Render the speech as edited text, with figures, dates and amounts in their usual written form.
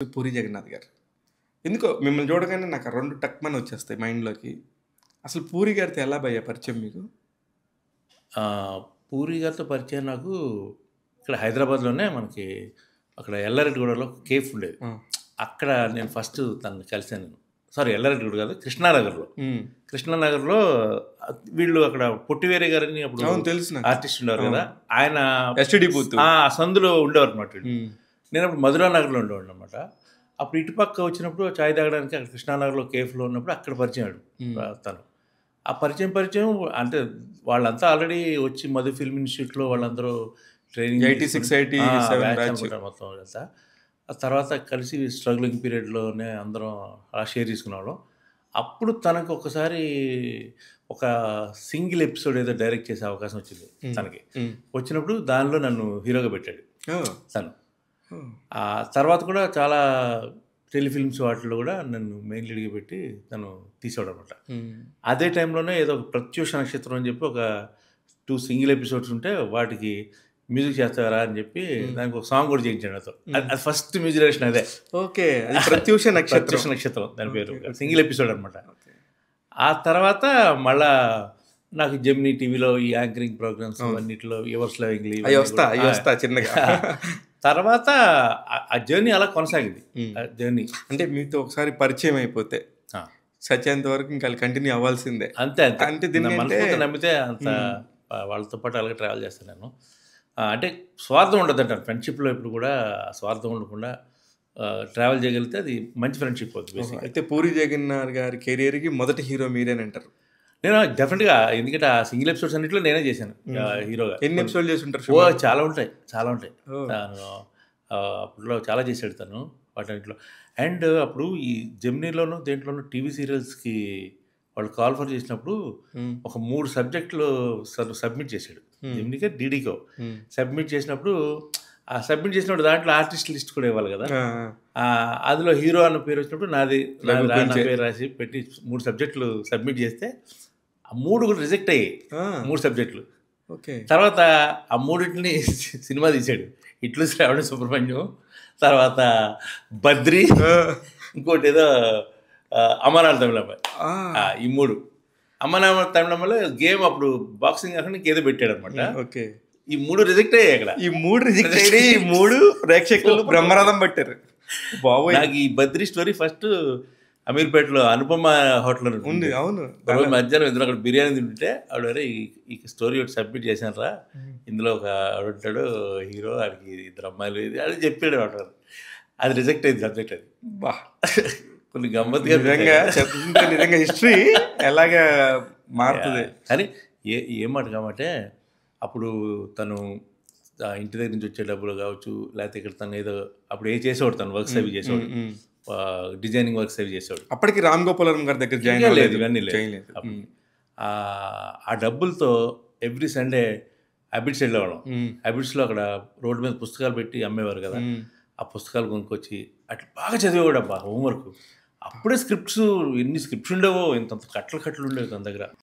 పూరి జగన్నాథ్ గారు. ఎందుకో మిమ్మల్ని చూడగానే నాకు ఆ 2 టక్‌మని వచ్చేస్తాయి మైండ్‌లోకి. అసలు పూరి గారితో ఎలా భయ్యా పరిచయం మీకు? పూరి గారితో పరిచయం నాకు ఇక్కడ హైదరాబాద్‌లోనే మనకి అక్కడ ఎల్లారెడ్డిగూడలో కేఫ్ ఉండేది. ఆ! అక్కడ నేను ఫస్ట్ తనని కలిసాను నేను. సారీ ఎల్లారెడ్డిగూడ కాదు కృష్ణానగర్‌లో. హ్మ్. కృష్ణానగర్‌లో వీళ్ళు అక్కడ పొట్టివేరే గారని అప్పుడు అవును తెలుసు నాకు. ఆర్టిస్ట్ ఉండేవారు కదా! ఆయన ఎస్టీడీ బూత్. సందులో ఉండేవారన్నమాట వీళ్ళు. హ్మ్. నేను అప్పుడు మధురా నగర్‌లో ఉండేవాడినన్నమాట. అప్పుడు ఇటుపక్క వచ్చినప్పుడు చాయ్ తాగడానికి అక్కడ కృష్ణానగర్‌లో కేఫ్‌లో ఉన్నప్పుడు అక్కడ పరిచయం అయ్యాడు తను. ఆ పరిచయం అంటే వాళ్ళంతా ఆల్రెడీ వచ్చి మధు ఫిల్మ్ ఇన్స్టిట్యూట్‌లో వాళ్ళందరూ ట్రైనింగ్ 86, 87 బ్యాచ్. మొత్తం అంతా. ఆ తర్వాత కలిసి స్ట్రగ్లింగ్ పీరియడ్‌లోనే అందరం అలా షేర్ చేసుకునేవాళ్ళం. అప్పుడు తనకు ఒకసారి ఒక సింగిల్ ఎపిసోడ్ ఏదో డైరెక్ట్ చేసే అవకాశం వచ్చింది తనకి. వచ్చినప్పుడు దానిలో నన్ను హీరోగా పెట్టాడు ఓహ్! తను. ఓహ్! ఆ తర్వాత కూడా చాలా టెలిఫిల్మ్స్ వాటిల్లో కూడా నన్ను మెయిన్ లీడ్‌గా పెట్టి తను తీసేవాడనమాట. అదే టైంలోనే ఏదో ఒక ప్రత్యూష నక్షత్రం అని చెప్పి ఒక 2 సింగిల్ ఎపిసోడ్స్ ఉంటే వాటికి మ్యూజిక్ చేస్తారా అని చెప్పి దానికి ఒక సాంగ్ కూడా చేయించాడు నాతో. అది ఫస్ట్ మ్యూజిక్ డైరెక్షన్ అదే. ఓకే. అది ప్రత్యూష నక్షత్రం. ప్రత్యూష నక్షత్రం దాని పేరు. ఓకే. సింగిల్ ఎపిసోడ్ అనమాట. ఓకే. ఆ తర్వాత మళ్ళా నాకు జెమినీ టీవీలో ఈ యాంకరింగ్ ప్రోగ్రామ్స్ అన్నిటిలో ఎవర్స్ లవింగ్ లీవ్ అయ్యి వస్తా చిన్నగా. తర్వాత ఆ జర్నీ అలా కొనసాగింది. ఆ జర్నీ అంటే మీతో ఒకసారి పరిచయం అయిపోతే సచేంత వరకు ఇంకా కంటిన్యూ అవ్వాల్సిందే. అంతే అంతే. అంటే దీన్ని మనస్ఫూర్తిగా నమ్మితే అంత వాళ్ళతో పాటు అలాగే ట్రావెల్ చేస్తాను నేను. అంటే స్వార్థం ఉండదంటాను ఫ్రెండ్షిప్‌లో ఎప్పుడు కూడా స్వార్థం ఉండకుండా ట్రావెల్ చేయగలిగితే అది మంచి ఫ్రెండ్షిప్ అవుతుంది బేసిక్‌గా. అయితే పూరి జగన్నాథ్ గారి కెరియర్‌కి మొదటి హీరో మీరేనంటారు. నేను డెఫినెట్‌గా ఎందుకంటే ఆ సింగిల్ ఎపిసోడ్స్ అన్నిట్లో నేనే చేశాను హీరోగా. ఎన్ని ఎపిసోడ్లు చేసి ఉంటారు? చాలా ఉంటాయి. తను అప్పట్లో చాలా చేశాడు తను వాటన్నిటిలో. అండ్ అప్పుడు ఈ జెమినీలోనూ దేంట్లోనూ టీవీ సీరియల్స్‌కి వాళ్ళు కాల్ ఫర్ చేసినప్పుడు ఒక 3 సబ్జెక్టులు సబ్మిట్ చేశాడు. జెమినీకో, డీడీకో సబ్మిట్ చేసినప్పుడు ఆ సబ్మిట్ చేసినప్పుడు దాంట్లో ఆర్టిస్ట్ లిస్ట్ కూడా ఇవ్వాలి కదా! అందులో హీరో అన్న పేరు వచ్చినప్పుడు నా పేరు రాసి పెట్టి 3 సబ్జెక్టులు సబ్మిట్ చేస్తే ఆ 3 కూడా రిజెక్ట్ అయ్యాయి. 3 సబ్జెక్టులు. ఓకే. తర్వాత ఆ మూడింటిని సినిమా తీశాడు. ఇట్లు శ్రావణ సుబ్రహ్మణ్యం, తర్వాత బద్రి, ఇంకోటి ఏదో అమరాల తమిళమ్మాయి. ఈ 3 అమరాల తమిళమ్మాయిలో గేమ్ అప్పుడు బాక్సింగ్ కాకుండా ఇంకేదో పెట్టాడు అనమాట. ఓకే. ఈ 3 రిజెక్ట్ అయ్యాయి అక్కడ. ఈ 3 రిజెక్ట్ అయ్యి ఈ 3 ప్రేక్షకులు బ్రహ్మరథం పట్టారు. బాబోయ్. నాకు ఈ బద్రి స్టోరీ ఫస్ట్ అమీర్పేటలో అనుపమ హోటల్ ఉంది. అవును. రోజు మధ్యాహ్నం ఇద్దరు అక్కడ బిర్యానీ తింటుంటే ఆవిడ ఈ స్టోరీ ఒకటి సబ్మిట్ చేశానరా, ఇందులో ఒక ఆవిడ ఉంటాడు హీరో, వాడికి 2 అమ్మాయిలు ఇది అది చెప్పాడు ఆవిడ. అది రిజెక్ట్ అయింది సబ్జెక్ట్. అది బా కొన్ని గమ్మత్తుగా నిజంగా హిస్టరీ ఎలాగా మారుతుంది. కానీ ఏం మాట కాబట్టి అప్పుడు తను ఇంటి దగ్గర నుంచి వచ్చే డబ్బులు కావచ్చు, లేకపోతే ఇక్కడ తను ఏదో అప్పుడు చేసేవాడు, తను వర్క్స్ అవి చేసేవాడు, డిజైనింగ్ వర్క్స్ అవి చేసేవాడు. అప్పటికి రామ్ గోపాలం గారి దగ్గర జాయిన్ లేదు ఇవన్నీ లేదు. ఆ డబ్బులతో ఎవ్రీ సండే హ్యాబిట్స్ వెళ్ళేవాళ్ళం. హ్యాబిట్స్లో అక్కడ రోడ్డు మీద పుస్తకాలు పెట్టి అమ్మేవారు కదా, ఆ పుస్తకాలు కొనుక్కొచ్చి అట్లా బాగా చదివేవాడు అబ్బా హోంవర్క్. అప్పుడే ఎన్ని స్క్రిప్ట్స్ ఉండేవో, ఇంత కట్టలు ఉండేవి తన దగ్గర.